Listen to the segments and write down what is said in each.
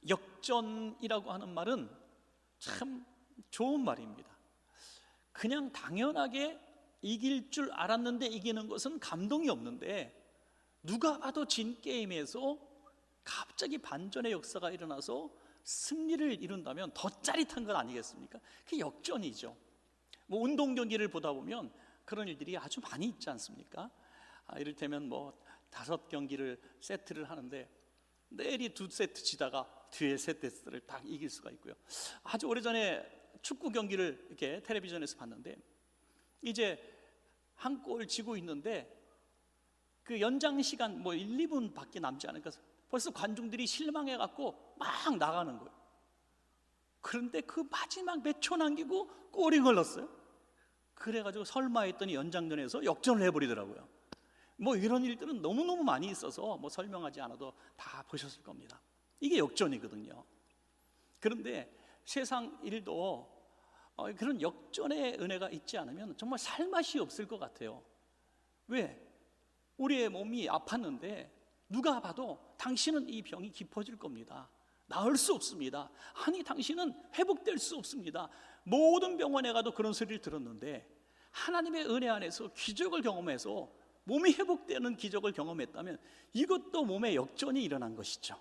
역전이라고 하는 말은 참 좋은 말입니다. 그냥 당연하게 이길 줄 알았는데 이기는 것은 감동이 없는데, 누가 봐도 진 게임에서 갑자기 반전의 역사가 일어나서 승리를 이룬다면 더 짜릿한 건 아니겠습니까? 그게 역전이죠. 뭐 운동 경기를 보다 보면 그런 일들이 아주 많이 있지 않습니까? 이를테면 뭐 5경기를 세트를 하는데 내일이 2세트 지다가 뒤에 세트를 딱 이길 수가 있고요. 아주 오래전에 축구 경기를 이렇게 텔레비전에서 봤는데, 이제 한 골 지고 있는데 그 연장 시간 뭐 1, 2분 밖에 남지 않으니까 벌써 관중들이 실망해 갖고 막 나가는 거예요. 그런데 그 마지막 몇 초 남기고 골이 걸렸어요. 그래가지고 설마 했더니 연장전에서 역전을 해버리더라고요. 뭐 이런 일들은 너무너무 많이 있어서 뭐 설명하지 않아도 다 보셨을 겁니다. 이게 역전이거든요. 그런데 세상 일도 그런 역전의 은혜가 있지 않으면 정말 살맛이 없을 것 같아요. 왜? 우리의 몸이 아팠는데 누가 봐도 당신은 이 병이 깊어질 겁니다. 나을 수 없습니다. 아니, 당신은 회복될 수 없습니다. 모든 병원에 가도 그런 소리를 들었는데, 하나님의 은혜 안에서 기적을 경험해서 몸이 회복되는 기적을 경험했다면 이것도 몸에 역전이 일어난 것이죠.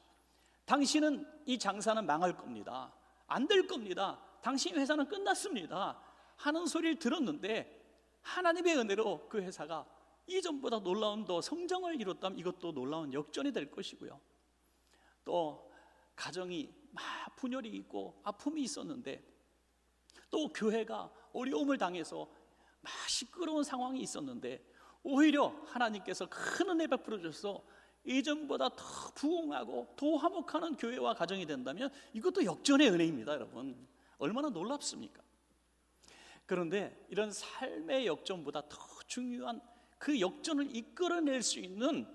당신은 이 장사는 망할 겁니다. 안 될 겁니다. 당신 회사는 끝났습니다 하는 소리를 들었는데, 하나님의 은혜로 그 회사가 이전보다 놀라운 더 성장을 이뤘다면 이것도 놀라운 역전이 될 것이고요. 또 가정이 막 분열이 있고 아픔이 있었는데, 또 교회가 어려움을 당해서 막 시끄러운 상황이 있었는데, 오히려 하나님께서 큰 은혜 베풀어 주셔서 이전보다 더 부흥하고 더 화목하는 교회와 가정이 된다면 이것도 역전의 은혜입니다. 여러분, 얼마나 놀랍습니까? 그런데 이런 삶의 역전보다 더 중요한 그 역전을 이끌어낼 수 있는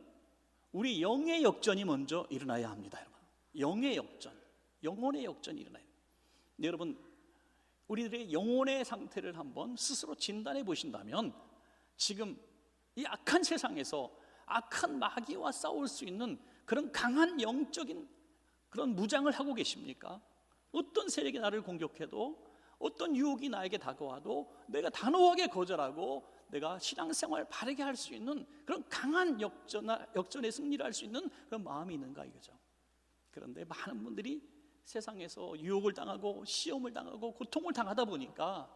우리 영의 역전이 먼저 일어나야 합니다. 여러분, 영의 역전, 영혼의 역전이 일어나야 합니다. 네, 여러분, 우리들의 영혼의 상태를 한번 스스로 진단해 보신다면 지금 이 악한 세상에서 악한 마귀와 싸울 수 있는 그런 강한 영적인 그런 무장을 하고 계십니까? 어떤 세력이 나를 공격해도, 어떤 유혹이 나에게 다가와도 내가 단호하게 거절하고 내가 신앙생활을 바르게 할 수 있는 그런 강한 역전의 승리를 할 수 있는 그런 마음이 있는가 이거죠. 그런데 많은 분들이 세상에서 유혹을 당하고 시험을 당하고 고통을 당하다 보니까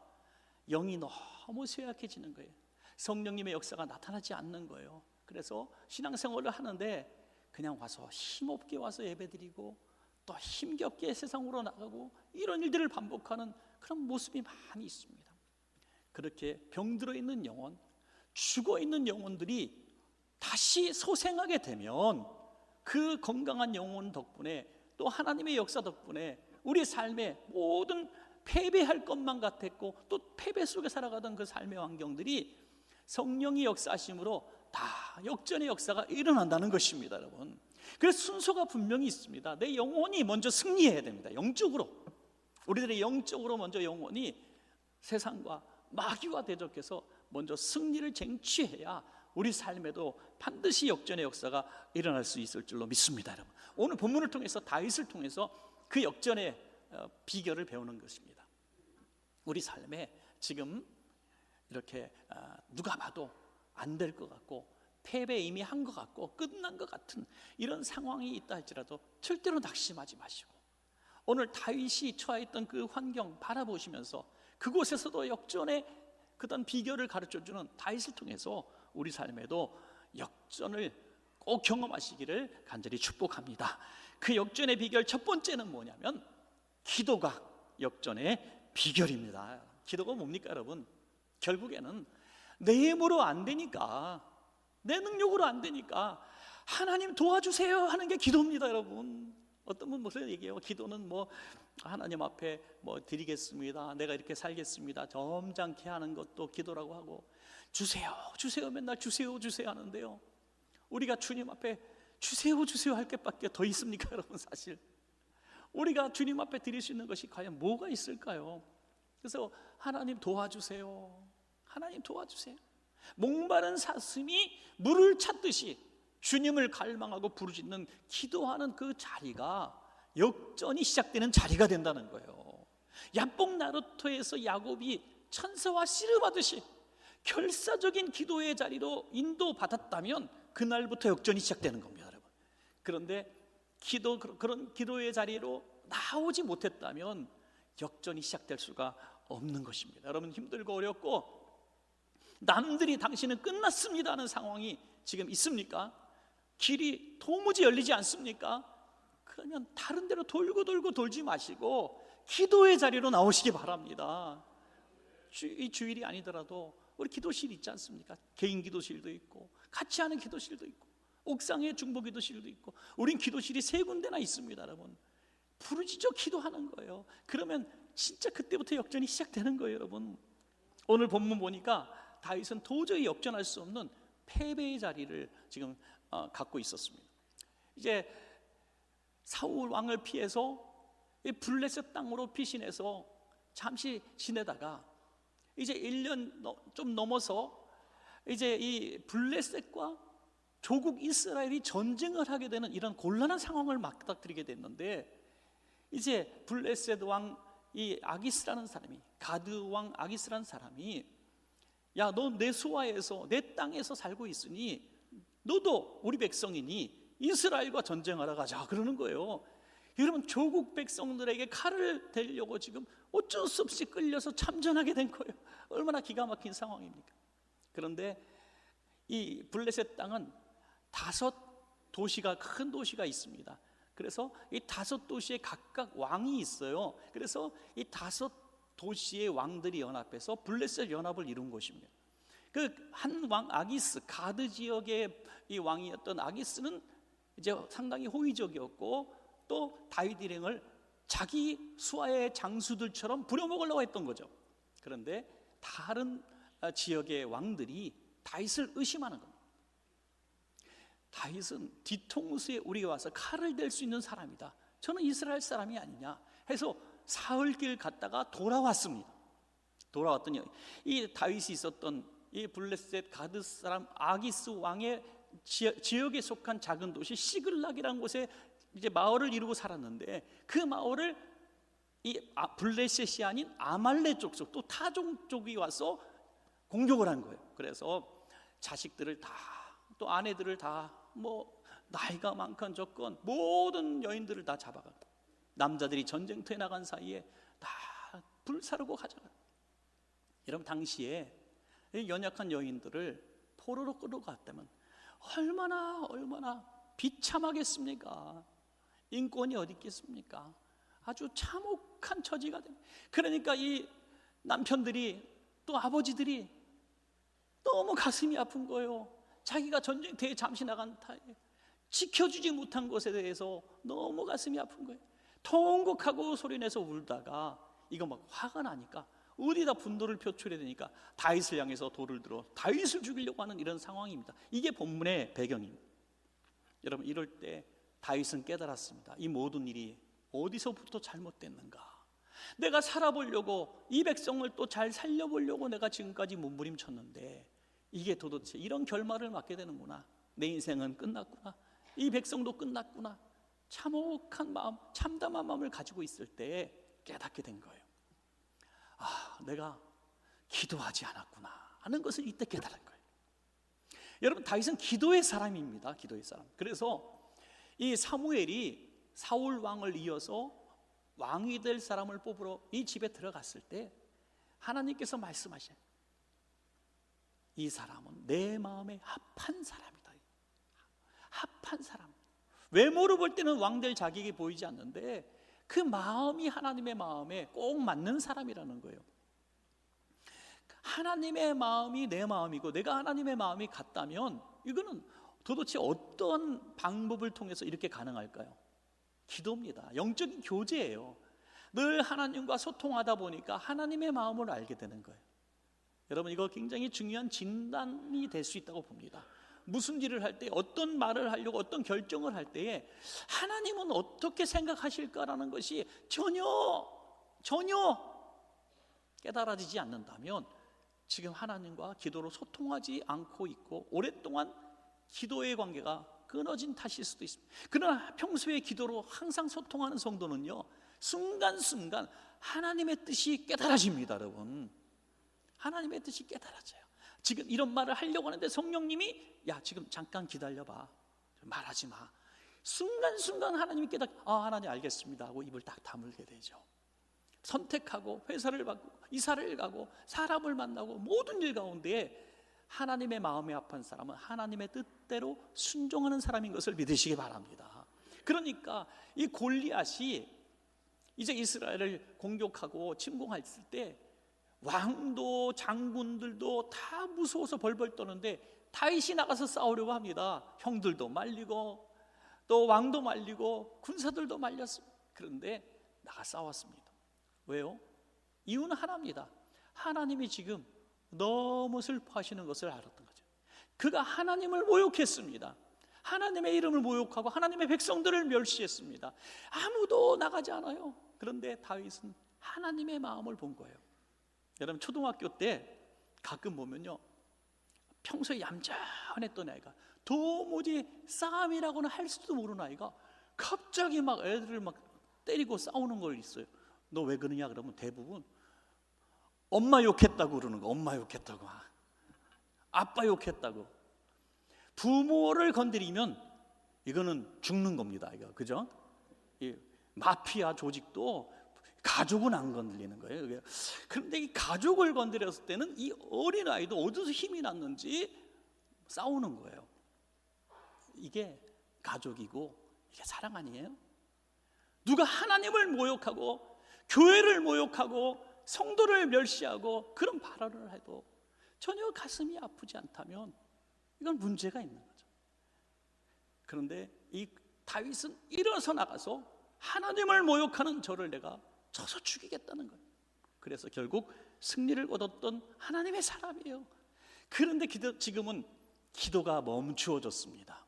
영이 너무 쇠약해지는 거예요. 성령님의 역사가 나타나지 않는 거예요. 그래서 신앙생활을 하는데 그냥 와서 힘없게 와서 예배드리고 또 힘겹게 세상으로 나가고 이런 일들을 반복하는 그런 모습이 많이 있습니다. 그렇게 병들어 있는 영혼, 죽어 있는 영혼들이 다시 소생하게 되면 그 건강한 영혼 덕분에 또 하나님의 역사 덕분에 우리 삶의 모든 패배할 것만 같았고 또 패배 속에 살아가던 그 삶의 환경들이 성령이 역사하심으로 다 역전의 역사가 일어난다는 것입니다. 여러분, 그래서 순서가 분명히 있습니다. 내 영혼이 먼저 승리해야 됩니다. 영적으로, 우리들의 영적으로 먼저 영혼이 세상과 마귀와 대적해서 먼저 승리를 쟁취해야 우리 삶에도 반드시 역전의 역사가 일어날 수 있을 줄로 믿습니다. 여러분, 오늘 본문을 통해서 다윗을 통해서 그 역전의 비결을 배우는 것입니다. 우리 삶에 지금 이렇게 누가 봐도 안 될 것 같고 패배 이미 한 것 같고 끝난 것 같은 이런 상황이 있다 할지라도 절대로 낙심하지 마시고, 오늘 다윗이 처했던 그 환경 바라보시면서 그곳에서도 역전의 그런 비결을 가르쳐주는 다윗을 통해서 우리 삶에도 역전을 꼭 경험하시기를 간절히 축복합니다. 그 역전의 비결 첫 번째는 뭐냐면 기도가 역전의 비결입니다. 기도가 뭡니까 여러분? 결국에는 내 힘으로 안 되니까, 내 능력으로 안 되니까 하나님 도와주세요 하는 게 기도입니다. 여러분, 어떤 분 무슨 얘기해요? 기도는 뭐 하나님 앞에 뭐 드리겠습니다, 내가 이렇게 살겠습니다, 점잖게 하는 것도 기도라고 하고, 주세요 주세요 맨날 주세요 주세요 하는데요, 우리가 주님 앞에 주세요 주세요 할 것밖에 더 있습니까? 여러분, 사실 우리가 주님 앞에 드릴 수 있는 것이 과연 뭐가 있을까요? 그래서 하나님 도와주세요, 하나님 도와주세요, 목마른 사슴이 물을 찾듯이 주님을 갈망하고 부르짖는 기도하는 그 자리가 역전이 시작되는 자리가 된다는 거예요. 야복 나루토에서 야곱이 천사와 씨름하듯이 결사적인 기도의 자리로 인도받았다면 그날부터 역전이 시작되는 겁니다, 여러분. 그런데 그런 기도의 자리로 나오지 못했다면 역전이 시작될 수가 없는 것입니다. 여러분, 힘들고 어렵고 남들이 당신은 끝났습니다 하는 상황이 지금 있습니까? 길이 도무지 열리지 않습니까? 그러면 다른 데로 돌고 돌지 마시고 기도의 자리로 나오시기 바랍니다. 이 주일이 아니더라도 우리 기도실 있지 않습니까? 개인 기도실도 있고 같이 하는 기도실도 있고 옥상에 중보 기도실도 있고 우린 기도실이 3군데나 있습니다, 여러분. 부르짖어 기도하는 거예요. 그러면 진짜 그때부터 역전이 시작되는 거예요, 여러분. 오늘 본문 보니까 다윗은 도저히 역전할 수 없는 패배의 자리를 지금 갖고 있었습니다. 이제 사울 왕을 피해서 블레셋 땅으로 피신해서 잠시 지내다가 이제 1년 좀 넘어서 이제 이 블레셋과 조국 이스라엘이 전쟁을 하게 되는 이런 곤란한 상황을 맞닥뜨리게 됐는데, 이제 블레셋 왕 이 아기스라는 사람이, 가드 왕 아기스라는 사람이, 야, 너 내 수하에서 내 땅에서 살고 있으니 너도 우리 백성이니 이스라엘과 전쟁하러 가자 그러는 거예요. 여러분, 조국 백성들에게 칼을 대려고 지금 어쩔 수 없이 끌려서 참전하게 된 거예요. 얼마나 기가 막힌 상황입니까? 그런데 이 블레셋 땅은 5도시가, 큰 도시가 있습니다. 그래서 이 5도시에 각각 왕이 있어요. 그래서 이 5도시의 왕들이 연합해서 블레셋 연합을 이룬 것입니다. 그 한 왕 아기스, 가드 지역의 이 왕이었던 아기스는 이제 상당히 호의적이었고 또 다윗 일행을 자기 수하의 장수들처럼 부려먹으려고 했던 거죠. 그런데 다른 지역의 왕들이 다윗을 의심하는 겁니다. 다윗은 뒤통수에 우리가 와서 칼을 댈 수 있는 사람이다, 저는 이스라엘 사람이 아니냐 해서 사흘길 갔다가 돌아왔습니다. 돌아왔더니 이 다윗이 있었던 이 블레셋 가드 사람 아기스 왕의 지역에 속한 작은 도시 시글락이라는 곳에 이제 마을을 이루고 살았는데, 그 마을을 이 블레셋이 아닌 아말렉 족속, 또 타종 쪽이 와서 공격을 한 거예요. 그래서 자식들을 다, 또 아내들을 다, 뭐 나이가 많건 적건 모든 여인들을 다 잡아가, 남자들이 전쟁터에 나간 사이에 다 불사르고 가져가. 여러분, 당시에 연약한 여인들을 포로로 끌어갔다면 얼마나 비참하겠습니까? 인권이 어디 있겠습니까? 아주 참혹한 처지가 됩니다. 그러니까 이 남편들이, 또 아버지들이 너무 가슴이 아픈 거예요. 자기가 전쟁터에 잠시 나간 타에 지켜주지 못한 것에 대해서 너무 가슴이 아픈 거예요. 통곡하고 소리내서 울다가 이거 막 화가 나니까 어디다 분노를 표출해야 되니까 다윗을 향해서 돌을 들어 다윗을 죽이려고 하는 이런 상황입니다. 이게 본문의 배경입니다. 여러분, 이럴 때 다윗은 깨달았습니다. 이 모든 일이 어디서부터 잘못됐는가? 내가 살아보려고, 이 백성을 또 잘 살려보려고 내가 지금까지 몸부림쳤는데 이게 도대체 이런 결말을 맞게 되는구나. 내 인생은 끝났구나. 이 백성도 끝났구나. 참혹한 마음, 참담한 마음을 가지고 있을 때 깨닫게 된 거예요. 아, 내가 기도하지 않았구나 하는 것을 이때 깨달은 거예요. 여러분, 다윗은 기도의 사람입니다. 기도의 사람. 그래서 이 사무엘이 사울 왕을 이어서 왕이 될 사람을 뽑으러 이 집에 들어갔을 때 하나님께서 말씀하셔요. 이 사람은 내 마음에 합한 사람이다. 합한 사람. 외모로 볼 때는 왕될 자격이 보이지 않는데 그 마음이 하나님의 마음에 꼭 맞는 사람이라는 거예요. 하나님의 마음이 내 마음이고 내가 하나님의 마음이 같다면 이거는 도대체 어떤 방법을 통해서 이렇게 가능할까요? 기도입니다. 영적인 교제예요. 늘 하나님과 소통하다 보니까 하나님의 마음을 알게 되는 거예요. 여러분, 이거 굉장히 중요한 진단이 될 수 있다고 봅니다. 무슨 일을 할 때, 어떤 말을 하려고, 어떤 결정을 할 때에 하나님은 어떻게 생각하실까라는 것이 전혀 깨달아지지 않는다면 지금 하나님과 기도로 소통하지 않고 있고 오랫동안 기도의 관계가 끊어진 탓일 수도 있습니다. 그러나 평소에 기도로 항상 소통하는 성도는요, 순간순간 하나님의 뜻이 깨달아집니다. 여러분, 하나님의 뜻이 깨달아져요. 지금 이런 말을 하려고 하는데 성령님이 야, 지금 잠깐 기다려봐, 말하지 마. 순간순간 하나님이 하나님 알겠습니다 하고 입을 딱 다물게 되죠. 선택하고 회사를 바꾸고 이사를 가고 사람을 만나고 모든 일 가운데 하나님의 마음에 합한 사람은 하나님의 뜻대로 순종하는 사람인 것을 믿으시기 바랍니다. 그러니까 이 골리앗이 이제 이스라엘을 공격하고 침공했을 때 왕도 장군들도 다 무서워서 벌벌 떠는데 다윗이 나가서 싸우려고 합니다. 형들도 말리고 또 왕도 말리고 군사들도 말렸습니다. 그런데 나가 싸웠습니다. 왜요? 이유는 하나입니다. 하나님이 지금 너무 슬퍼하시는 것을 알았던 거죠. 그가 하나님을 모욕했습니다. 하나님의 이름을 모욕하고 하나님의 백성들을 멸시했습니다. 아무도 나가지 않아요. 그런데 다윗은 하나님의 마음을 본 거예요. 여러분, 초등학교 때 가끔 보면요, 평소에 얌전했던 아이가 도무지 싸움이라고는 할 수도 모르는 아이가 갑자기 막 애들을 막 때리고 싸우는 걸 있어요. 너 왜 그러냐 그러면 대부분 엄마 욕했다고 그러는 거. 엄마 욕했다고, 아빠 욕했다고. 부모를 건드리면 이거는 죽는 겁니다. 이거, 그죠? 이 마피아 조직도 가족은 안 건드리는 거예요. 그런데 이 가족을 건드렸을 때는 이 어린아이도 어디서 힘이 났는지 싸우는 거예요. 이게 가족이고 이게 사랑 아니에요? 누가 하나님을 모욕하고 교회를 모욕하고 성도를 멸시하고 그런 발언을 해도 전혀 가슴이 아프지 않다면 이건 문제가 있는 거죠. 그런데 이 다윗은 일어서 나가서 하나님을 모욕하는 저를 내가 쳐서 죽이겠다는 거예요. 그래서 결국 승리를 얻었던 하나님의 사람이에요. 그런데 지금은 기도가 멈추어졌습니다.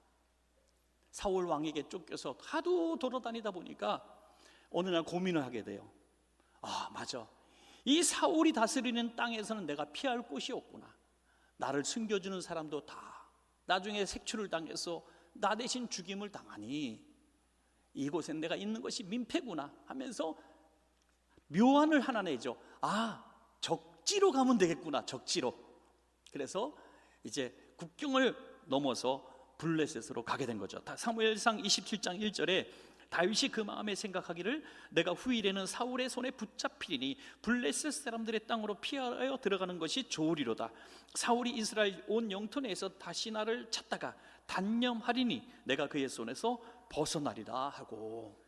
사울 왕에게 쫓겨서 하도 돌아다니다 보니까 어느 날 고민을 하게 돼요. 맞아, 이 사울이 다스리는 땅에서는 내가 피할 곳이 없구나. 나를 숨겨주는 사람도 다 나중에 색출을 당해서 나 대신 죽임을 당하니 이곳엔 내가 있는 것이 민폐구나 하면서 묘안을 하나 내죠. 적지로 가면 되겠구나, 적지로. 그래서 이제 국경을 넘어서 블레셋으로 가게 된 거죠. 사무엘상 27장 1절에 다윗이 그 마음에 생각하기를 내가 후일에는 사울의 손에 붙잡히리니 블레셋 사람들의 땅으로 피하여 들어가는 것이 좋으리로다. 사울이 이스라엘 온 영토 내에서 다시 나를 찾다가 단념하리니 내가 그의 손에서 벗어나리라 하고,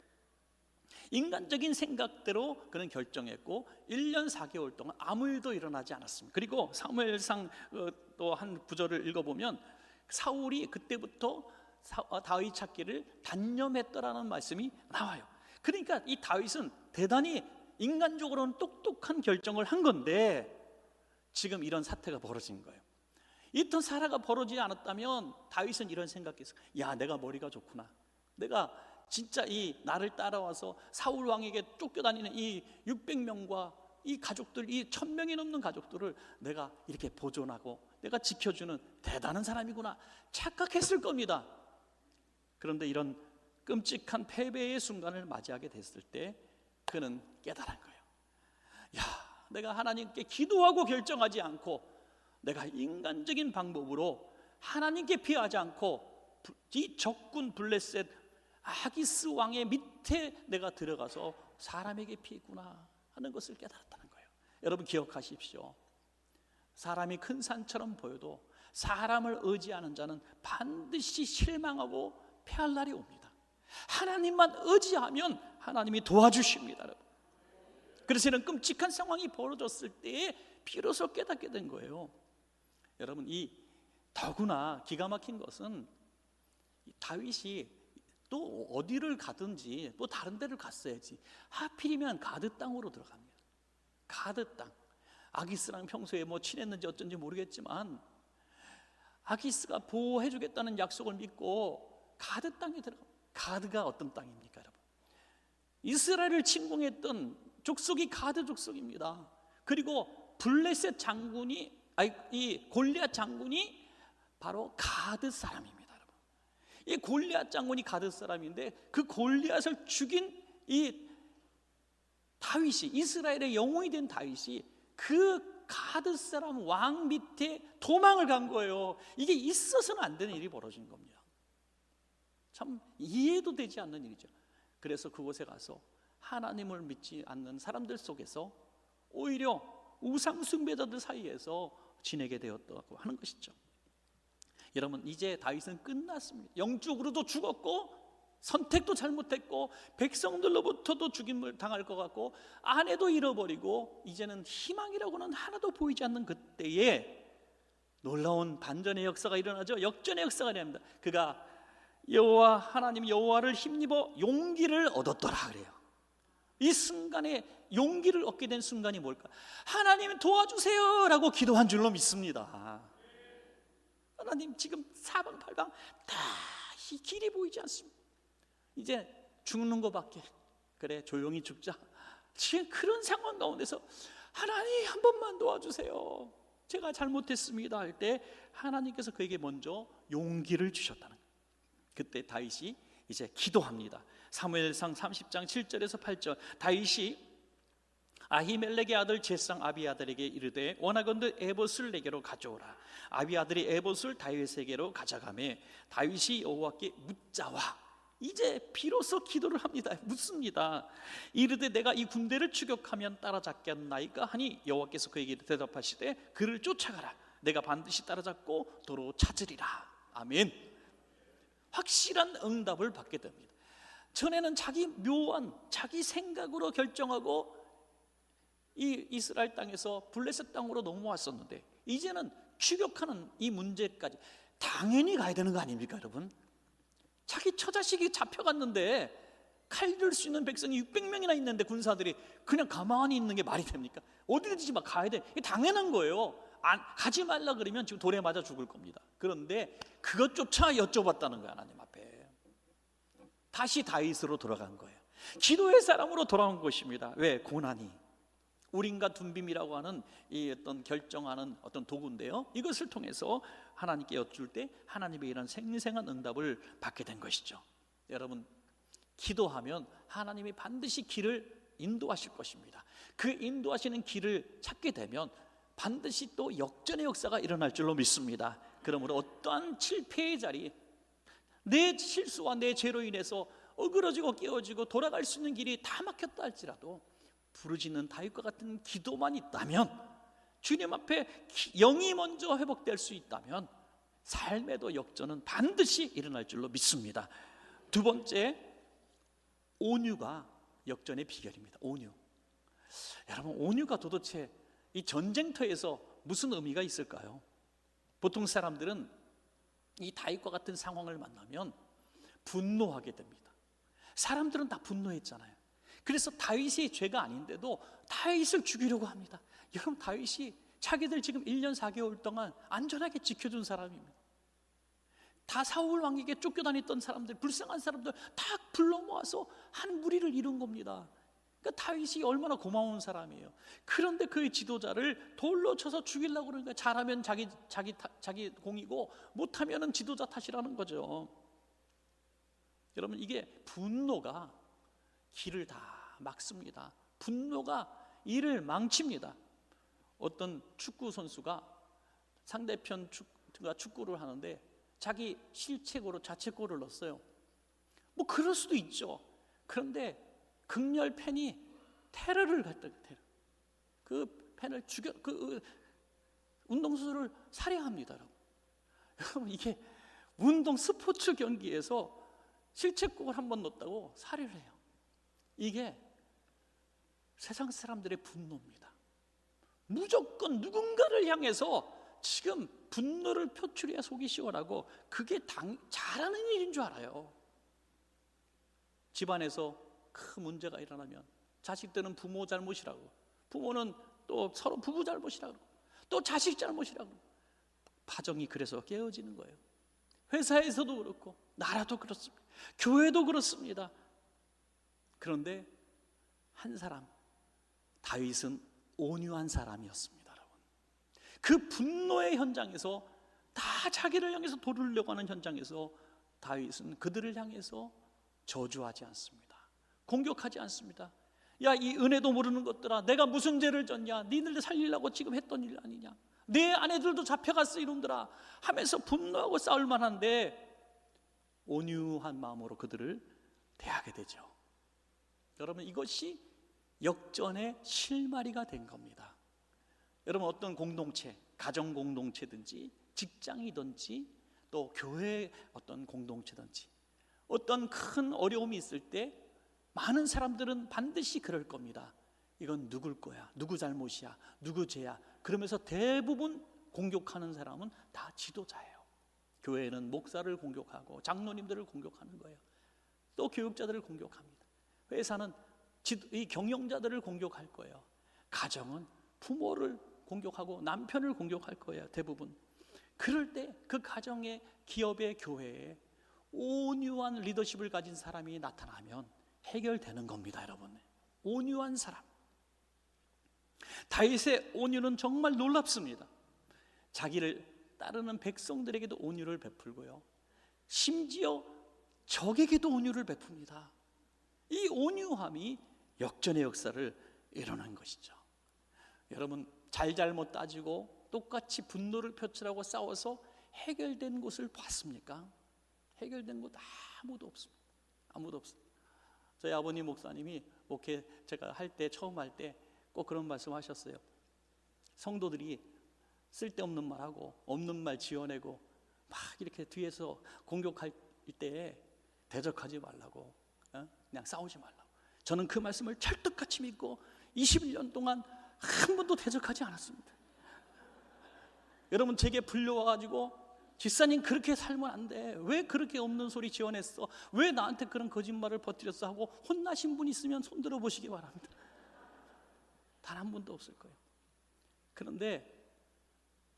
인간적인 생각대로 그는 결정했고 1년 4개월 동안 아무 일도 일어나지 않았습니다. 그리고 사무엘상 또 한 구절을 읽어보면 사울이 그때부터 다윗 찾기를 단념했더라는 말씀이 나와요. 그러니까 이 다윗은 대단히 인간적으로는 똑똑한 결정을 한 건데 지금 이런 사태가 벌어진 거예요. 이런 사례가 벌어지지 않았다면 다윗은 이런 생각했어요. 야, 내가 머리가 좋구나. 내가 진짜 이 나를 따라와서 사울 왕에게 쫓겨다니는 이 600명과 이 가족들, 이 1000명이 넘는 가족들을 내가 이렇게 보존하고 내가 지켜주는 대단한 사람이구나 착각했을 겁니다. 그런데 이런 끔찍한 패배의 순간을 맞이하게 됐을 때 그는 깨달은 거예요. 야, 내가 하나님께 기도하고 결정하지 않고 내가 인간적인 방법으로 하나님께 피하지 않고 이 적군 블레셋 아기스 왕의 밑에 내가 들어가서 사람에게 피했구나 하는 것을 깨달았다는 거예요. 여러분 기억하십시오. 사람이 큰 산처럼 보여도 사람을 의지하는 자는 반드시 실망하고 패할 날이 옵니다. 하나님만 의지하면 하나님이 도와주십니다. 여러분. 그래서 이런 끔찍한 상황이 벌어졌을 때에 비로소 깨닫게 된 거예요. 여러분, 이 더구나 기가 막힌 것은 다윗이 또 어디를 가든지 또 다른 데를 갔어야지 하필이면 가드 땅으로 들어갑니다. 가드 땅. 아기스랑 평소에 뭐 친했는지 어쩐지 모르겠지만 아기스가 보호해주겠다는 약속을 믿고 가드 땅에 들어갑니다. 가드가 어떤 땅입니까, 여러분? 이스라엘을 침공했던 족속이 가드 족속입니다. 그리고 블레셋 장군이 이 골리앗 장군이 바로 가드 사람입니다, 여러분. 이 골리앗 장군이 가드 사람인데 그 골리앗을 죽인 이 다윗이, 이스라엘의 영웅이 된 다윗이 그 가드 사람 왕 밑에 도망을 간 거예요. 이게 있어서는 안 되는 일이 벌어진 겁니다. 참 이해도 되지 않는 일이죠. 그래서 그곳에 가서 하나님을 믿지 않는 사람들 속에서 오히려 우상 숭배자들 사이에서 지내게 되었다고 하는 것이죠. 여러분, 이제 다윗은 끝났습니다. 영적으로도 죽었고 선택도 잘못했고 백성들로부터도 죽임을 당할 것 같고 아내도 잃어버리고 이제는 희망이라고는 하나도 보이지 않는 그때에 놀라운 반전의 역사가 일어나죠. 역전의 역사가 일어납니다. 그가 여호와 하나님 여호와를 힘입어 용기를 얻었더라 그래요. 이 순간에 용기를 얻게 된 순간이 뭘까? 하나님 도와주세요 라고 기도한 줄로 믿습니다. 하나님 지금 사방팔방 다 이 길이 보이지 않습니다. 이제 죽는 것밖에, 그래 조용히 죽자, 지금 그런 상황 가운데서 하나님 한 번만 도와주세요, 제가 잘못했습니다 할 때 하나님께서 그에게 먼저 용기를 주셨다는 거예요. 그때 다윗이 이제 기도합니다. 사무엘상 30장 7절에서 8절, 다윗이 아히멜렉의 아들 제사장 아비아들에게 이르되 원하건대 에봇을 내게로 가져오라. 아비아들이 에봇을 다윗에게로 가져가매 다윗이 여호와께 묻자와, 이제 비로소 기도를 합니다. 묻습니다. 이르되 내가 이 군대를 추격하면 따라잡겠나이까 하니 여호와께서 그에게 대답하시되 그를 쫓아가라. 내가 반드시 따라잡고 도로 찾으리라. 아멘. 확실한 응답을 받게 됩니다. 전에는 자기 묘한 자기 생각으로 결정하고 이 이스라엘 땅에서 블레셋 땅으로 넘어왔었는데 이제는 추격하는 이 문제까지 당연히 가야 되는 거 아닙니까 여러분? 자기 처자식이 잡혀갔는데 칼 들 수 있는 백성이 600명이나 있는데 군사들이 그냥 가만히 있는 게 말이 됩니까? 어디든지 막 가야 돼. 이게 당연한 거예요. 가지 말라 그러면 지금 돌에 맞아 죽을 겁니다. 그런데 그것조차 여쭤봤다는 거야 하나님 앞에. 다시 다윗으로 돌아간 거예요. 기도의 사람으로 돌아온 것입니다. 왜? 고난이 우림과 둠빔이라고 하는 이 어떤 결정하는 어떤 도구인데요, 이것을 통해서 하나님께 여쭐 때 하나님의 이런 생생한 응답을 받게 된 것이죠. 여러분, 기도하면 하나님이 반드시 길을 인도하실 것입니다. 그 인도하시는 길을 찾게 되면 반드시 또 역전의 역사가 일어날 줄로 믿습니다. 그러므로 어떠한 실패의 자리, 내 실수와 내 죄로 인해서 어그러지고 깨어지고 돌아갈 수 있는 길이 다 막혔다 할지라도 부르짖는 다윗과 같은 기도만 있다면, 주님 앞에 영이 먼저 회복될 수 있다면 삶에도 역전은 반드시 일어날 줄로 믿습니다. 두 번째, 온유가 역전의 비결입니다. 온유. 여러분, 온유가 도대체 이 전쟁터에서 무슨 의미가 있을까요? 보통 사람들은 이 다윗과 같은 상황을 만나면 분노하게 됩니다. 사람들은 다 분노했잖아요. 그래서 다윗이 죄가 아닌데도 다윗을 죽이려고 합니다. 여러분, 다윗이 자기들 지금 1년 4개월 동안 안전하게 지켜준 사람입니다. 다 사울 왕에게 쫓겨다녔던 사람들, 불쌍한 사람들 다 불러 모아서 한 무리를 이룬 겁니다. 그러니까 다윗이 얼마나 고마운 사람이에요. 그런데 그의 지도자를 돌로 쳐서 죽이려고 그러니까 잘하면 자기 공이고 못하면 지도자 탓이라는 거죠. 여러분, 이게 분노가 길을 다 막습니다. 분노가 일을 망칩니다. 어떤 축구 선수가 상대편 축구를 하는데 자기 실책으로 자책골을 넣었어요. 뭐 그럴 수도 있죠. 그런데 극렬 팬이 테러를 했다. 그 팬을 죽여, 그 운동선수를 살해합니다. 여러분, 이게 운동 스포츠 경기에서 실책골을 한번 넣었다고 살해를 해요. 이게 세상 사람들의 분노입니다. 무조건 누군가를 향해서 지금 분노를 표출해야 속이 시원하고 그게 잘하는 일인 줄 알아요. 집안에서 큰 문제가 일어나면 자식들은 부모 잘못이라고, 부모는 또 서로 부부 잘못이라고, 또 자식 잘못이라고, 파정이 그래서 깨어지는 거예요. 회사에서도 그렇고 나라도 그렇습니다. 교회도 그렇습니다. 그런데 한 사람, 다윗은 온유한 사람이었습니다. 여러분, 그 분노의 현장에서 다 자기를 향해서 도르려고 하는 현장에서 다윗은 그들을 향해서 저주하지 않습니다. 공격하지 않습니다. 야, 이 은혜도 모르는 것들아, 내가 무슨 죄를 졌냐? 니들 살리려고 지금 했던 일 아니냐? 내 아내들도 잡혀갔어 이놈들아 하면서 분노하고 싸울 만한데 온유한 마음으로 그들을 대하게 되죠. 여러분, 이것이 역전의 실마리가 된 겁니다. 여러분, 어떤 공동체, 가정 공동체든지 직장이든지 또 교회 어떤 공동체든지 어떤 큰 어려움이 있을 때 많은 사람들은 반드시 그럴 겁니다. 이건 누굴 거야? 누구 잘못이야? 누구 죄야? 그러면서 대부분 공격하는 사람은 다 지도자예요. 교회는 목사를 공격하고 장로님들을 공격하는 거예요. 또 교육자들을 공격합니다. 회사는 이 경영자들을 공격할 거예요. 가정은 부모를 공격하고 남편을 공격할 거예요. 대부분. 그럴 때 그 가정의 기업의 교회에 온유한 리더십을 가진 사람이 나타나면 해결되는 겁니다. 여러분, 온유한 사람. 다윗의 온유는 정말 놀랍습니다. 자기를 따르는 백성들에게도 온유를 베풀고요, 심지어 적에게도 온유를 베풉니다. 이 온유함이 역전의 역사를 이뤄낸 것이죠. 여러분, 잘잘못 따지고 똑같이 분노를 표출하고 싸워서 해결된 곳을 봤습니까? 해결된 곳 아무도 없습니다. 아무도 없습니다. 저희 아버님 목사님이 목회 제가 할 때, 처음 할 때 꼭 그런 말씀 하셨어요. 성도들이 쓸데없는 말하고 없는 말 지어내고 막 이렇게 뒤에서 공격할 때 대적하지 말라고, 그냥 싸우지 말라고. 저는 그 말씀을 찰떡같이 믿고 21년 동안 한 번도 대적하지 않았습니다. 여러분, 제게 불려와가지고 집사님 그렇게 살면 안 돼, 왜 그렇게 없는 소리 지어냈어, 왜 나한테 그런 거짓말을 퍼뜨렸어 하고 혼나신 분 있으면 손 들어보시기 바랍니다. 단 한 번도 없을 거예요. 그런데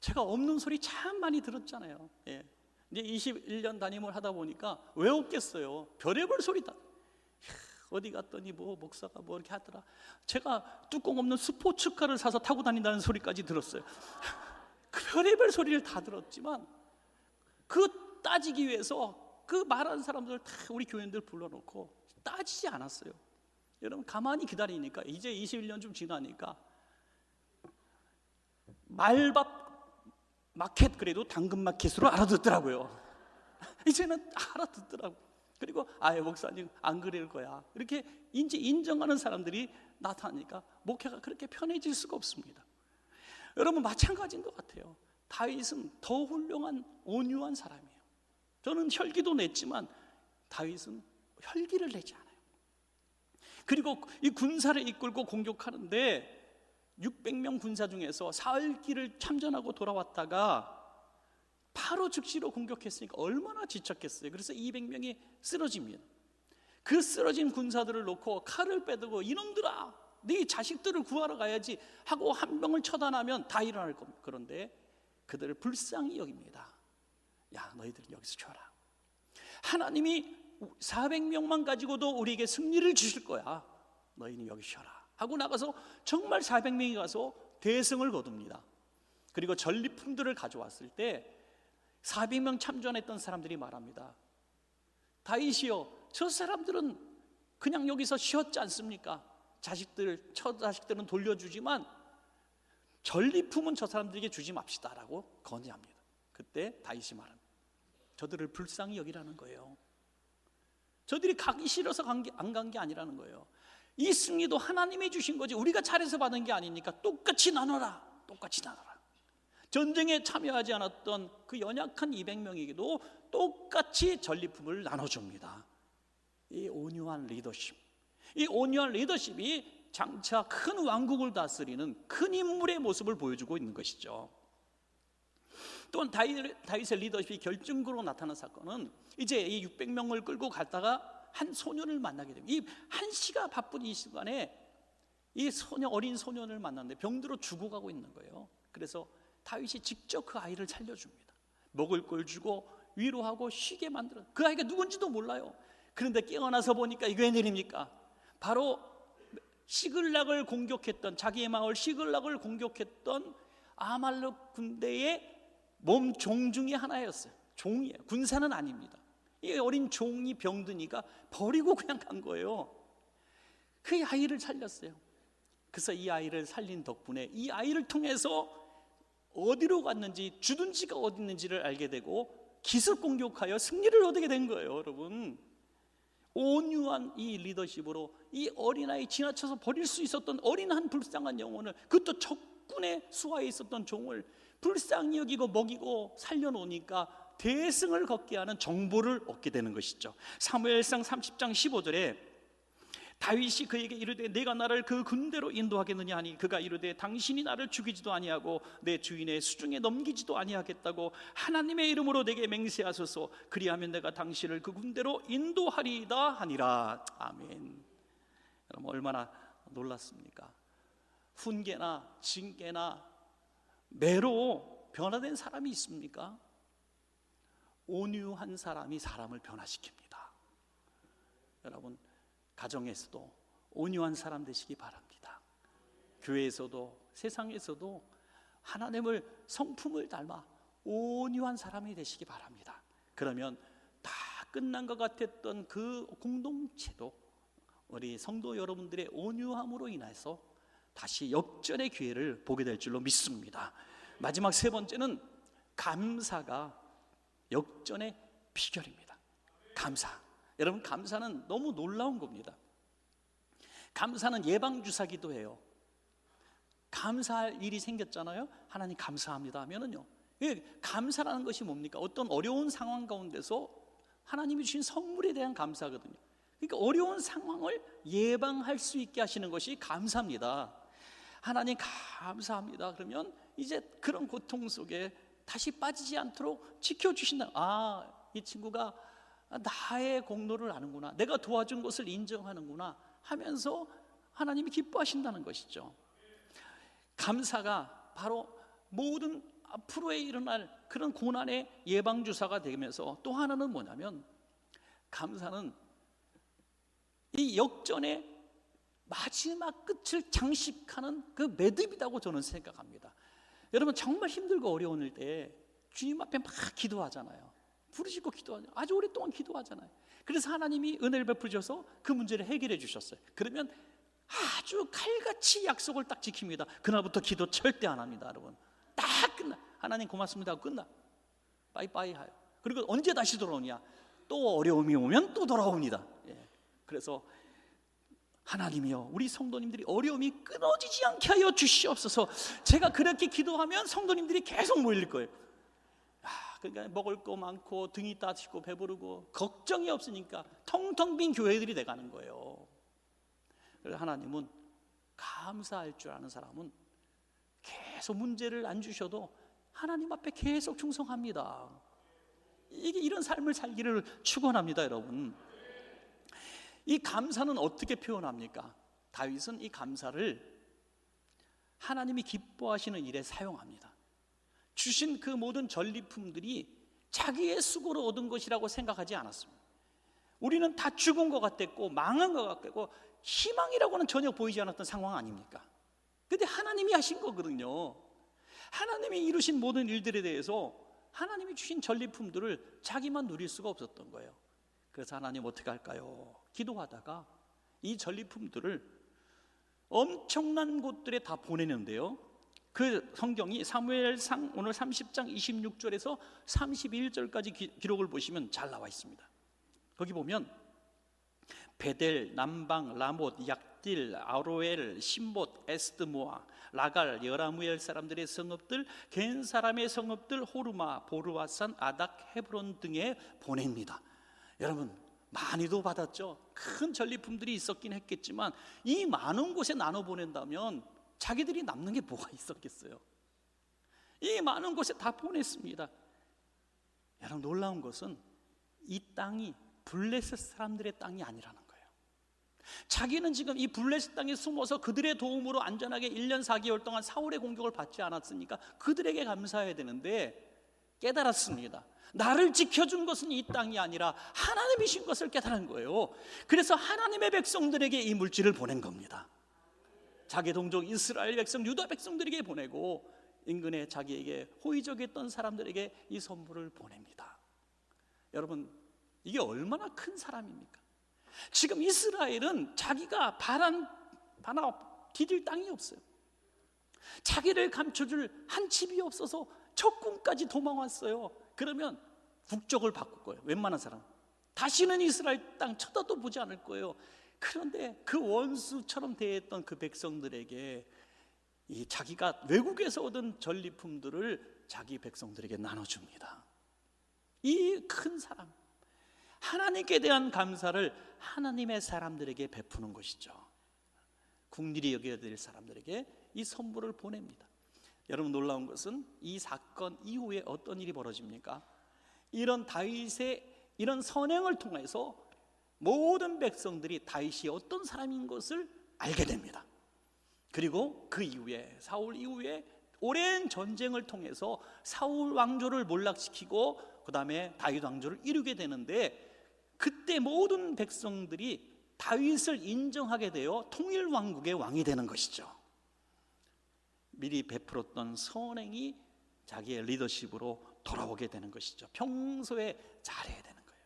제가 없는 소리 참 많이 들었잖아요. 예. 이제 21년 담임을 하다 보니까 왜 없겠어요. 별의별 소리 다. 어디 갔더니 뭐 목사가 뭐 이렇게 하더라. 제가 뚜껑 없는 스포츠카를 사서 타고 다닌다는 소리까지 들었어요. 그 별의별 소리를 다 들었지만 그 따지기 위해서 그 말하는 사람들 다 우리 교인들 불러놓고 따지지 않았어요. 여러분, 가만히 기다리니까 이제 21년 좀 지나니까 말밥 마켓, 그래도 당근 마켓으로 알아듣더라고요. 이제는 알아듣더라고요. 그리고 목사님 안 그럴 거야, 이렇게 이제 인정하는 사람들이 나타나니까 목회가 그렇게 편해질 수가 없습니다. 여러분, 마찬가지인 것 같아요. 다윗은 더 훌륭한 온유한 사람이에요. 저는 혈기도 냈지만 다윗은 혈기를 내지 않아요. 그리고 이 군사를 이끌고 공격하는데 600명 군사 중에서 사흘길을 참전하고 돌아왔다가 바로 즉시로 공격했으니까 얼마나 지쳤겠어요. 그래서 200명이 쓰러집니다. 그 쓰러진 군사들을 놓고 칼을 빼들고 이놈들아, 네 자식들을 구하러 가야지 하고 한 명을 처단하면 다 일어날 겁니다. 그런데 그들을 불쌍히 여깁니다. 야, 너희들 여기서 쉬어라. 하나님이 400명만 가지고도 우리에게 승리를 주실 거야. 너희는 여기 쉬어라 하고 나가서 정말 400명이 가서 대승을 거둡니다. 그리고 전리품들을 가져왔을 때 400명 참전했던 사람들이 말합니다. 다윗이여, 저 사람들은 그냥 여기서 쉬었지 않습니까? 처자식들은 돌려주지만 전리품은 저 사람들에게 주지 맙시다라고 건의합니다. 그때 다윗이 말합니다. 저들을 불쌍히 여기라는 거예요. 저들이 가기 싫어서 안 간 게 아니라는 거예요. 이 승리도 하나님이 주신 거지 우리가 잘해서 받은 게 아니니까 똑같이 나눠라. 똑같이 나눠라. 전쟁에 참여하지 않았던 그 연약한 200명에게도 똑같이 전리품을 나눠줍니다. 이 온유한 리더십, 이 온유한 리더십이 장차 큰 왕국을 다스리는 큰 인물의 모습을 보여주고 있는 것이죠. 또한 다윗의 리더십이 결정적으로 나타난 사건은 이제 이 600명을 끌고 갔다가 한 소년을 만나게 됩니다. 이 한시가 바쁜 이 시간에 이 어린 소년을 만났는데 병들어 죽어가고 있는 거예요. 그래서 다윗이 직접 그 아이를 살려줍니다. 먹을 걸 주고 위로하고 쉬게 만들어. 그 아이가 누군지도 몰라요. 그런데 깨어나서 보니까 이게 웬일입니까? 바로 시글락을 공격했던, 자기의 마을 시글락을 공격했던 아말렉 군대의 몸종 중에 하나였어요. 종이에요. 군사는 아닙니다. 이 어린 종이 병드니까 버리고 그냥 간 거예요. 그 아이를 살렸어요. 그래서 이 아이를 살린 덕분에 이 아이를 통해서 어디로 갔는지, 주둔지가 어디 있는지를 알게 되고 기습 공격하여 승리를 얻게 된 거예요. 여러분, 온유한 이 리더십으로 이 어린아이, 지나쳐서 버릴 수 있었던 어린 한 불쌍한 영혼을, 그것도 적군의 수하에 있었던 종을 불쌍히 여기고 먹이고 살려놓으니까 대승을 걷게 하는 정보를 얻게 되는 것이죠. 사무엘상 30장 15절에 다윗이 그에게 이르되 내가 나를 그 군대로 인도하겠느냐 하니 그가 이르되 당신이 나를 죽이지도 아니하고 내 주인의 수중에 넘기지도 아니하겠다고 하나님의 이름으로 내게 맹세하소서. 그리하면 내가 당신을 그 군대로 인도하리이다 하니라. 아멘. 여러분, 얼마나 놀랐습니까? 훈계나 징계나 매로 변화된 사람이 있습니까? 온유한 사람이 사람을 변화시킵니다. 여러분, 가정에서도 온유한 사람 되시기 바랍니다. 교회에서도 세상에서도 하나님을, 성품을 닮아 온유한 사람이 되시기 바랍니다. 그러면 다 끝난 것 같았던 그 공동체도 우리 성도 여러분들의 온유함으로 인해서 다시 역전의 기회를 보게 될 줄로 믿습니다. 마지막 세 번째는 감사가 역전의 비결입니다. 감사. 여러분, 감사는 너무 놀라운 겁니다. 감사는 예방주사기도 해요. 감사할 일이 생겼잖아요. 하나님 감사합니다 하면은요, 감사라는 것이 뭡니까? 어떤 어려운 상황 가운데서 하나님이 주신 선물에 대한 감사거든요. 그러니까 어려운 상황을 예방할 수 있게 하시는 것이 감사입니다. 하나님 감사합니다 그러면 이제 그런 고통 속에 다시 빠지지 않도록 지켜주신다. 이 친구가 나의 공로를 아는구나, 내가 도와준 것을 인정하는구나 하면서 하나님이 기뻐하신다는 것이죠. 감사가 바로 모든 앞으로에 일어날 그런 고난의 예방주사가 되면서, 또 하나는 뭐냐면 감사는 이 역전의 마지막 끝을 장식하는 그 매듭이라고 저는 생각합니다. 여러분, 정말 힘들고 어려울 때 주님 앞에 막 기도하잖아요. 부르짖고 기도하잖아요. 아주 오랫동안 기도하잖아요. 그래서 하나님이 은혜를 베푸셔서 그 문제를 해결해 주셨어요. 그러면 아주 칼같이 약속을 딱 지킵니다. 그날부터 기도 절대 안 합니다. 여러분, 딱 끝나. 하나님 고맙습니다 하고 끝나. 빠이빠이 하요. 그리고 언제 다시 돌아오냐? 또 어려움이 오면 또 돌아옵니다. 그래서 하나님이여, 우리 성도님들이 어려움이 끊어지지 않게 하여 주시옵소서. 제가 그렇게 기도하면 성도님들이 계속 모일 거예요. 그러니까 먹을 거 많고 등이 따지고 배부르고 걱정이 없으니까 텅텅 빈 교회들이 돼가는 거예요. 그래서 하나님은 감사할 줄 아는 사람은 계속 문제를 안 주셔도 하나님 앞에 계속 충성합니다. 이런 삶을 살기를 축원합니다. 여러분, 이 감사는 어떻게 표현합니까? 다윗은 이 감사를 하나님이 기뻐하시는 일에 사용합니다. 주신 그 모든 전리품들이 자기의 수고로 얻은 것이라고 생각하지 않았습니다. 우리는 다 죽은 것 같았고 망한 것 같고 희망이라고는 전혀 보이지 않았던 상황 아닙니까? 근데 하나님이 하신 거거든요. 하나님이 이루신 모든 일들에 대해서 하나님이 주신 전리품들을 자기만 누릴 수가 없었던 거예요. 그래서 하나님 어떻게 할까요? 기도하다가 이 전리품들을 엄청난 곳들에 다 보내는데요, 그 성경이 사무엘상 오늘 30장 26절에서 31절까지 기록을 보시면 잘 나와 있습니다. 거기 보면 베델, 남방, 라못, 약딜, 아로엘, 신봇, 에스드모아, 라갈, 여라무엘 사람들의 성읍들, 겐 사람의 성읍들, 호르마, 보르와산, 아닥, 헤브론 등에 보냅니다. 여러분, 많이도 받았죠. 큰 전리품들이 있었긴 했겠지만 이 많은 곳에 나눠 보낸다면 자기들이 남는 게 뭐가 있었겠어요? 이 많은 곳에 다 보냈습니다. 여러분, 놀라운 것은 이 땅이 블레셋 사람들의 땅이 아니라는 거예요. 자기는 지금 이 블레셋 땅에 숨어서 그들의 도움으로 안전하게 1년 4개월 동안 사울의 공격을 받지 않았으니까 그들에게 감사해야 되는데 깨달았습니다. 나를 지켜준 것은 이 땅이 아니라 하나님이신 것을 깨달은 거예요. 그래서 하나님의 백성들에게 이 물질을 보낸 겁니다. 자기 동족 이스라엘 백성, 유다 백성들에게 보내고 인근에 자기에게 호의적이었던 사람들에게 이 선물을 보냅니다. 여러분, 이게 얼마나 큰 사람입니까? 지금 이스라엘은 자기가 바라 디딜 땅이 없어요. 자기를 감춰줄 한 집이 없어서 적군까지 도망왔어요. 그러면 국적을 바꿀 거예요. 웬만한 사람 다시는 이스라엘 땅 쳐다도 보지 않을 거예요. 그런데 그 원수처럼 대했던 그 백성들에게 이 자기가 외국에서 얻은 전리품들을 자기 백성들에게 나눠줍니다. 이 큰 사람, 하나님께 대한 감사를 하나님의 사람들에게 베푸는 것이죠. 국리리 여겨야 될 사람들에게 이 선물을 보냅니다. 여러분, 놀라운 것은 이 사건 이후에 어떤 일이 벌어집니까? 이런 다윗의 이런 선행을 통해서 모든 백성들이 다윗이 어떤 사람인 것을 알게 됩니다. 그리고 그 이후에 사울 이후에 오랜 전쟁을 통해서 사울 왕조를 몰락시키고 그 다음에 다윗 왕조를 이루게 되는데, 그때 모든 백성들이 다윗을 인정하게 되어 통일 왕국의 왕이 되는 것이죠. 미리 베풀었던 선행이 자기의 리더십으로 돌아오게 되는 것이죠. 평소에 잘해야 되는 거예요.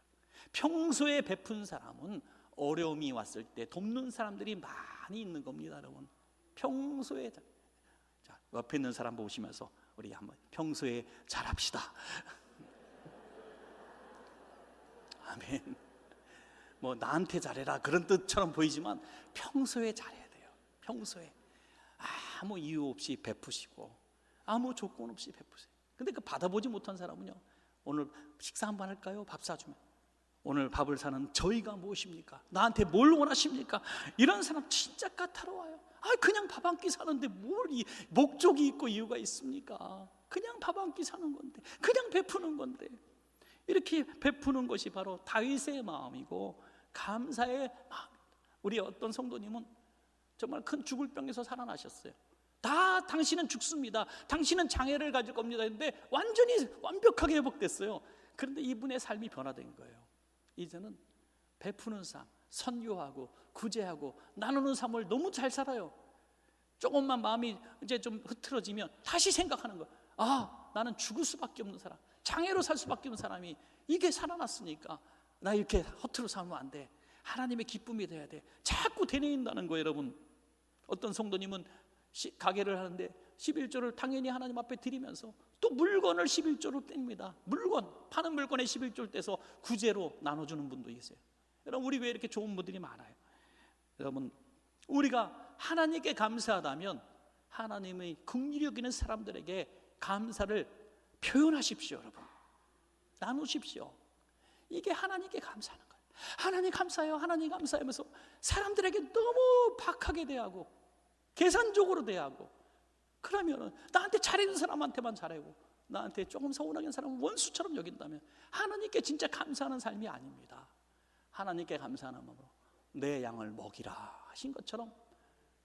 평소에 베푼 사람은 어려움이 왔을 때 돕는 사람들이 많이 있는 겁니다, 여러분. 평소에 자, 옆에 있는 사람 보시면서 우리 한번 평소에 잘합시다. 아멘. 뭐 나한테 잘해라 그런 뜻처럼 보이지만 평소에 잘해야 돼요. 평소에 아무 이유 없이 베푸시고 아무 조건 없이 베푸세요. 근데 그 받아보지 못한 사람은요, 오늘 식사 한번 할까요? 밥 사주면. 오늘 밥을 사는 저희가 무엇입니까? 나한테 뭘 원하십니까? 이런 사람 진짜 까다로워요. 그냥 밥 한 끼 사는데 뭘 목적이 있고 이유가 있습니까? 그냥 밥 한 끼 사는 건데, 그냥 베푸는 건데. 이렇게 베푸는 것이 바로 다윗의 마음이고 감사의 마음. 우리 어떤 성도님은 정말 큰 죽을 병에서 살아나셨어요. 다 당신은 죽습니다, 당신은 장애를 가질 겁니다 했는데 완전히 완벽하게 회복됐어요. 그런데 이분의 삶이 변화된 거예요. 이제는 베푸는 삶, 선교하고 구제하고 나누는 삶을 너무 잘 살아요. 조금만 마음이 이제 좀 흐트러지면 다시 생각하는 거예요. 나는 죽을 수밖에 없는 사람, 장애로 살 수밖에 없는 사람이 이게 살아났으니까 나 이렇게 허투루 살면 안 돼. 하나님의 기쁨이 돼야 돼. 자꾸 되뇌인다는 거예요, 여러분. 어떤 성도님은 가게를 하는데 11조를 당연히 하나님 앞에 드리면서 또 물건을 11조로 뗍니다. 파는 물건에 11조를 떼서 구제로 나눠주는 분도 있어요. 여러분, 우리 왜 이렇게 좋은 분들이 많아요? 여러분, 우리가 하나님께 감사하다면 하나님의 긍휼히 여기는 사람들에게 감사를 표현하십시오. 여러분, 나누십시오. 이게 하나님께 감사하는 거예요. 하나님 감사해요, 하나님 감사해요 하면서 사람들에게 너무 박하게 대하고 계산적으로 대하고, 그러면 나한테 잘해준 사람한테만 잘하고 나한테 조금 서운하게 한 사람은 원수처럼 여긴다면 하나님께 진짜 감사하는 삶이 아닙니다. 하나님께 감사하는 마음으로 내 양을 먹이라 하신 것처럼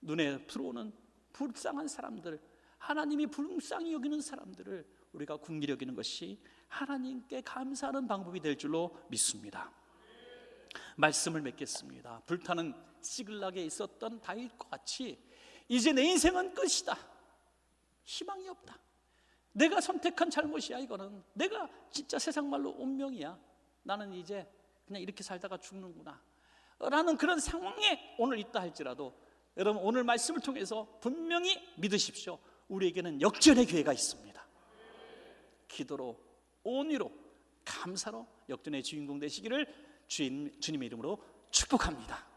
눈에 들어오는 불쌍한 사람들, 하나님이 불쌍히 여기는 사람들을 우리가 긍휼히 여기는 것이 하나님께 감사하는 방법이 될 줄로 믿습니다. 말씀을 맺겠습니다. 불타는 시글락에 있었던 다윗과 같이 이제 내 인생은 끝이다, 희망이 없다, 내가 선택한 잘못이야, 이거는 내가 진짜 세상 말로 운명이야, 나는 이제 그냥 이렇게 살다가 죽는구나 라는 그런 상황에 오늘 있다 할지라도 여러분, 오늘 말씀을 통해서 분명히 믿으십시오. 우리에게는 역전의 기회가 있습니다. 기도로, 온유로, 감사로 역전의 주인공 되시기를 주님의 이름으로 축복합니다.